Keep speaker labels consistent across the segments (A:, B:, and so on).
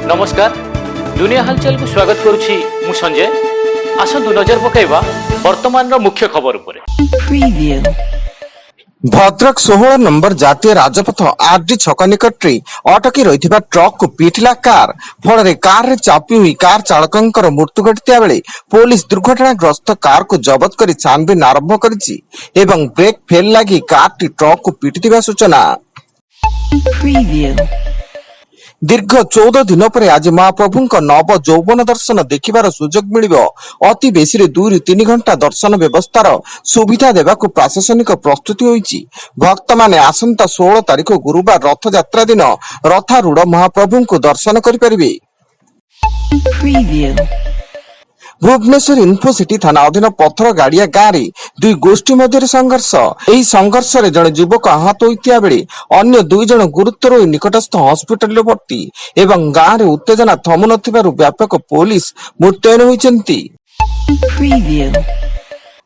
A: नमस्कार दुनिया हालचाल को स्वागत करुछि मु संजय। आसंतु नजर पकाइबा वर्तमान मुख्य खबर उपरे।
B: भद्रक 16 नंबर जातीय राजपथ आरडी छक निकटरे अटकी रही ट्रक को पिटिला कार फल कार चापी हुई कार चालकर मृत्यु घटिता बेले पुलिस दुर्घटनाग्रस्त कार को जबत कर छानबीन आरंभ करिछि एवं ब्रेक फेल लगी कार टी ट्रक को पिटिथिबा सूचना। दीर्घ 14 दिन पर आज महाप्रभु नव यौवन दर्शन देखिबार सुजोग मिलिबो। अति बेसी 2 ରୁ 3 घंटा दर्शन व्यवस्थार सुविधा देवाकू प्रशासनिक प्रस्तुति होईछि। भक्त माने आसंता 16 तारिख गुरुवार रथ यात्रा दिन रथारूढ़ महाप्रभु को दर्शन करिपारिबे। भुवनेश्वर इन्फोसिटी थाना अधीन पथर गाड़िया गाँव में दुई गोष्ठी मध्य संघर्ष। यही संघर्ष रे जड़े युवक आहत होइतिया बेले अन्य 2 जन गुरुतर होई निकटस्थ हॉस्पिटल भर्ती एवं गाँव में उत्तेजना थमु नथिबारु व्यापक पुलिस मुतयन होइछन्ति।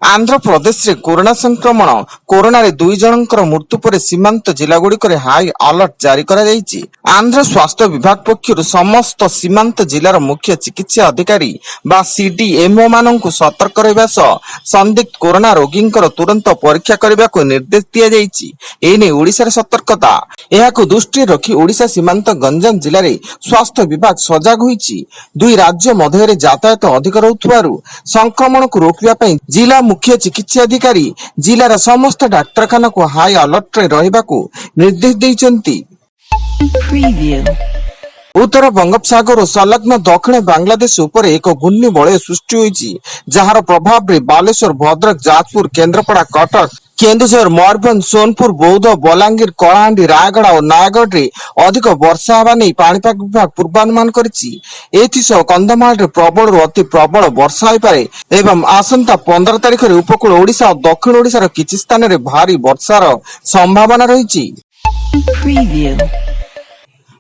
B: आंध्र प्रदेश रे कोरोना संक्रमण कोरोना रे 2 जनकर मृत्यु पर सीमांत जिला गुड़िक हाई अलर्ट जारी करा जायछि। आंध्र स्वास्थ्य विभाग पक्षर समस्त सीमांत जिलार मुख्य चिकित्सा अधिकारी बा सीडीएमओ माननकु सतर्क रहबा सह संदिग्ध कोरोना रोगींकर तुरंत परीक्षा करबा को निर्देश दिया जायछि। एने ओडिसा रे सतर्कता एहाकु दृष्टि रखी ओडिसा सीमांत गंजाम जिला रे स्वास्थ्य विभाग सजग होईछि। 2 राज्य मध्य रे यातायात अधिक रहउथबारु संक्रमण को रोकिबा पई जिला मुख्य चिकित्सा अधिकारी जिलार समस्त डाक्तरखाना को हाई अलर्ट रे रहिबा को निर्देश दैछन्ति। उत्तर बंगोपसागर और संलग्न दक्षिण बांग्लादेश उपर एक घूर्णी वलय सृष्टि होईछि जहार प्रभाव रे बालेश्वर भद्रक जाजपुर केन्द्रापड़ा कटक केन्दुझर मयूरभंज सोनपुर बौद्ध बलांगीर कलाहांडी रायगढ़ और नयागढ़ रे अधिक वर्षा होगा नहीं पाणीपाग विभाग पूर्वानुमान करिछि। एथिसह कंधमाल रे प्रबल अति प्रबल वर्षा होइपारे एवं आसंता 15 तारिख रे उपकूल ओडिशा और दक्षिण ओडिशार किछि स्थान रे भारी वर्षार संभावना रहिछि।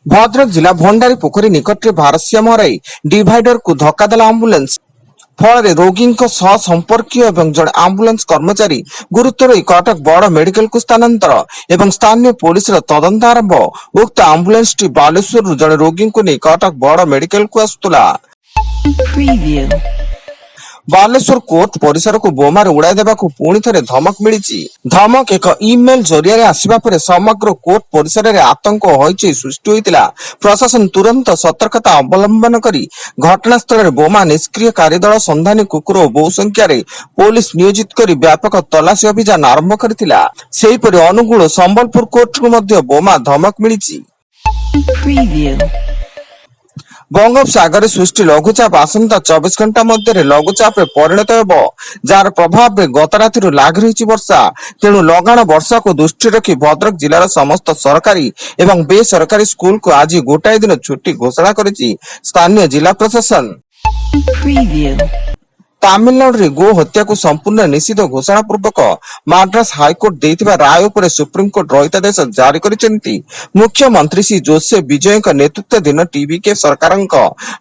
B: भद्रक जिला भंडारी पोखरी निकट में भारसाम्य हराई डिवाइडर को धक्का देला आंबुलेंस फल रोगी सह संपर्कीय एवं जड़े आंबुलेंस कर्मचारी गुरुतर कटक बड़ मेडिकल को स्थानांतर एवं स्थानीय पुलिस तदंत आरंभ। उक्त आंबुलेंस टी बालेश्वर जड़े रोगी को नहीं कटक बड़ मेडिकल को आसुला। बालेश्वर कोर्ट परिसर को बोमार उड़ाई देवा पुणी थे धमक मिली। धमक एक इमेल जरिया आसवा पर समग्र कोर्ट परिसर में आतंक हईचई सृष्टि होता। प्रशासन तुरंत सतर्कता अवलंबन करी घटनास्थल में बोमा निष्क्रियकारी दल संधानी कुकुर और बहु संख्यार पुलिस नियोजित कर व्यापक तलाशी अभियान आरंभ करथिला। सेहीपरि अनुगुल संबलपुर कोर्ट को मध्य बोमा धमक मिली। बंगोपसागर सृष्टि लघुचाप आसंता 24 घंटा मध्य लघुचाप परिणत होब जार प्रभाव में गत राति लाग रही वर्षा। तेणु लगाण वर्षा को दृष्टि रखी भद्रक जिलार समस्त सरकारी एवं बेसरकारी स्कूल को आज गोटाए दिन छुट्टी घोषणा करिछि स्थानीय जिला प्रशासन। तमिलनाडु रे गो हत्या को संपूर्ण निषिद्ध घोषणा पूर्वक मद्रास हाईकोर्ट देथिबा राय पर सुप्रीमकोर्ट रहितादेश जारी करिसेंती। मुख्यमंत्री श्री जोसेफ विजय नेतृत्वाधीन टीवीके सरकार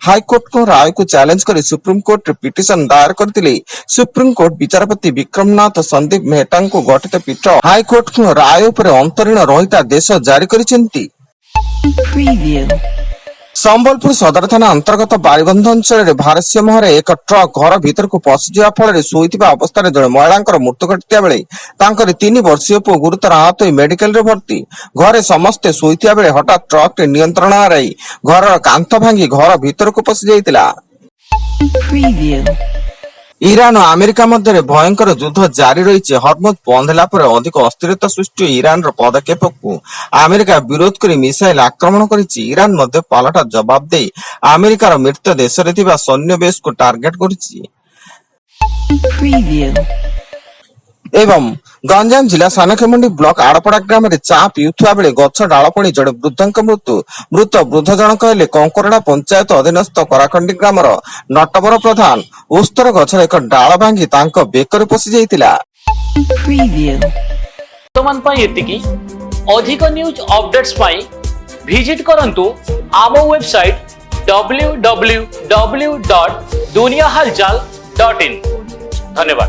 B: हाईकोर्ट को राय को चैलेंज कर सुप्रीमकोर्ट पिटिशन दायर करथिले। सुप्रीमकोर्ट विचारपति विक्रमनाथ संदीप मेहता को गठित पीठ हाईकोर्ट को राय पर अंतरीण रहितादेश जारी करिसेंती। संबलपुर सदर थाना अंतर्गत बारीबंध अंचल भारसाम्य हराई एक ट्रक घर भीतर को पशिजा फल शोईथिबा अवस्था जड़े महिला मृत्यु घटिता बेले 3 वर्षीय पुओ गुरुतर आहत होई मेडिकल रे भर्ती। घरे समस्ते शोईथिबा बेले हठात ट्रक नियंत्रण हराई घर कांथ भांगी घर भीतर को पशि जाइतिला। ईरान और अमेरिका मध्य भयंकर युद्ध जारी रही। हरमुज बंद होला पर अधिक अस्थिरता सृष्टि ईरान पदक्षेप को अमेरिका विरोध कर मिसाइल आक्रमण करिछि। ईरान मध्य पालटा जवाब दे अमेरिकार मित्र देश रे थिबा सैन्य बेस को टार्गेट करिछि। एवं गंजाम जिला सानखेमुंडी ब्लॉक आड़पड़ा ग्राम में चा पीउथुआ बेले गछ डाल पड़ी जड़े वृद्धंक मृत्यु। मृत वृद्ध जनक हेले कंकरड़ा पंचायत अधीनस्थ कराखंडी ग्रामर नटवर प्रधान। उस्तर गछर एक डाल भांगी तांको बेकर पशि जाइतिला।
A: वर्तमान पई एतिकी अधिक न्यूज अपडेट्स पई विजिट करंतु आम वेबसाइट www.duniyahalchal.in। धन्यवाद।